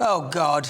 Oh, God.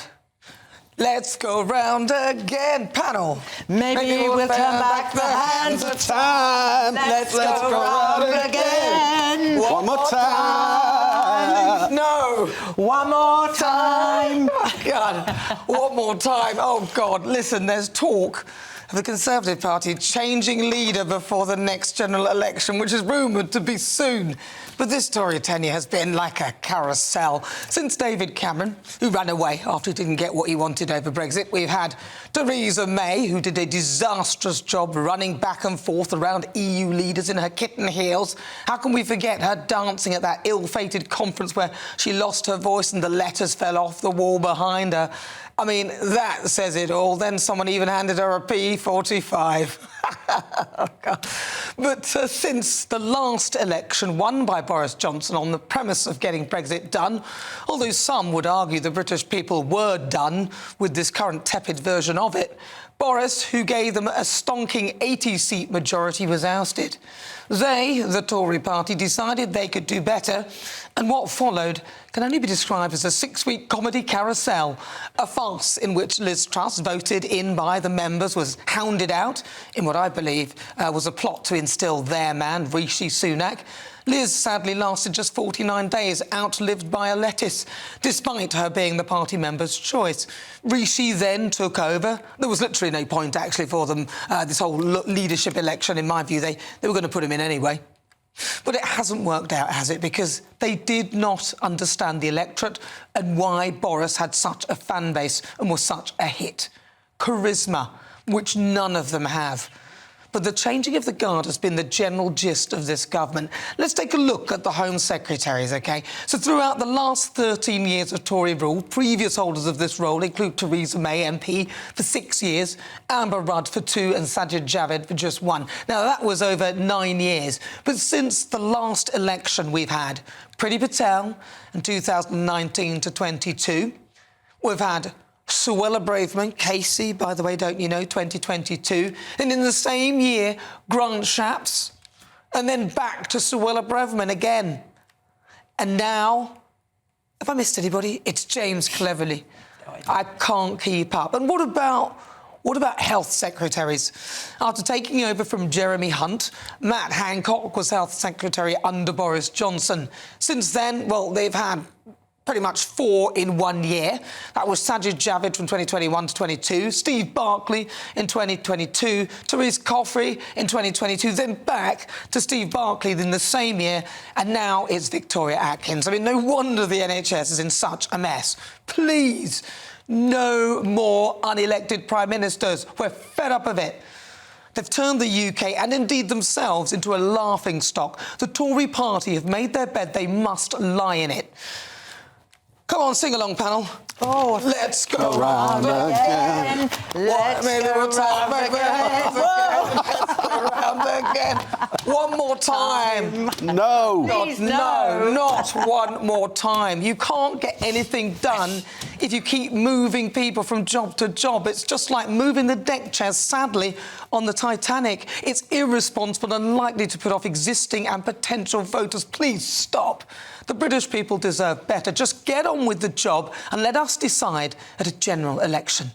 Let's go round again, panel. Maybe we'll turn back the hands of time. Let's go round again. One more time. No. One more time. Oh, God. One more time. Oh, God. Listen, there's talk of the Conservative Party changing leader before the next general election, which is rumoured to be soon. But this Tory tenure has been like a carousel. Since David Cameron, who ran away after he didn't get what he wanted over Brexit, we've had Theresa May, who did a disastrous job running back and forth around EU leaders in her kitten heels. How can we forget her dancing at that ill-fated conference where she lost her voice and the letters fell off the wall behind her? I mean, that says it all. Then someone even handed her a P45. But since the last election won by Boris Johnson on the premise of getting Brexit done, although some would argue the British people were done with this current tepid version of it, Boris, who gave them a stonking 80-seat majority, was ousted. They, the Tory party, decided they could do better, and what followed can only be described as a 6-week comedy carousel, a farce in which Liz Truss, voted in by the members, was hounded out in what I believe was a plot to instil their man, Rishi Sunak. Liz sadly lasted just 49 days, outlived by a lettuce, despite her being the party member's choice. Rishi then took over. There was literally no point, actually, for them, this whole leadership election, in my view. They were going to put him in anyway. But it hasn't worked out, has it? Because they did not understand the electorate and why Boris had such a fan base and was such a hit. Charisma, which none of them have. But the changing of the guard has been the general gist of this government. Let's take a look at the Home Secretaries, OK? So throughout the last 13 years of Tory rule, previous holders of this role include Theresa May, MP, for 6 years, Amber Rudd for 2 and Sajid Javid for just 1. Now, that was over 9 years. But since the last election we've had, Priti Patel in 2019 to 22, we've had Suella Braverman, Casey, by the way, don't you know, 2022. And in the same year, Grant Shapps. And then back to Suella Braverman again. And now, have I missed anybody? It's James Cleverly. I can't keep up. And what about health secretaries? After taking over from Jeremy Hunt, Matt Hancock was health secretary under Boris Johnson. Since then, well, they've had pretty much 4 in 1 year. That was Sajid Javid from 2021 to 22, Steve Barclay in 2022, Therese Coffey in 2022, then back to Steve Barclay in the same year, and now it's Victoria Atkins. I mean, no wonder the NHS is in such a mess. Please, no more unelected prime ministers. We're fed up of it. They've turned the UK, and indeed themselves, into a laughingstock. The Tory party have made their bed, they must lie in it. Come on, sing along, panel. Oh, let's go round again. Let's go round again. Let's go round again. One more time. No. God, no, not one more time. You can't get anything done if you keep moving people from job to job. It's just like moving the deck chairs, sadly, on the Titanic. It's irresponsible and likely to put off existing and potential voters. Please stop. The British people deserve better. Just get on with the job and let us decide at a general election.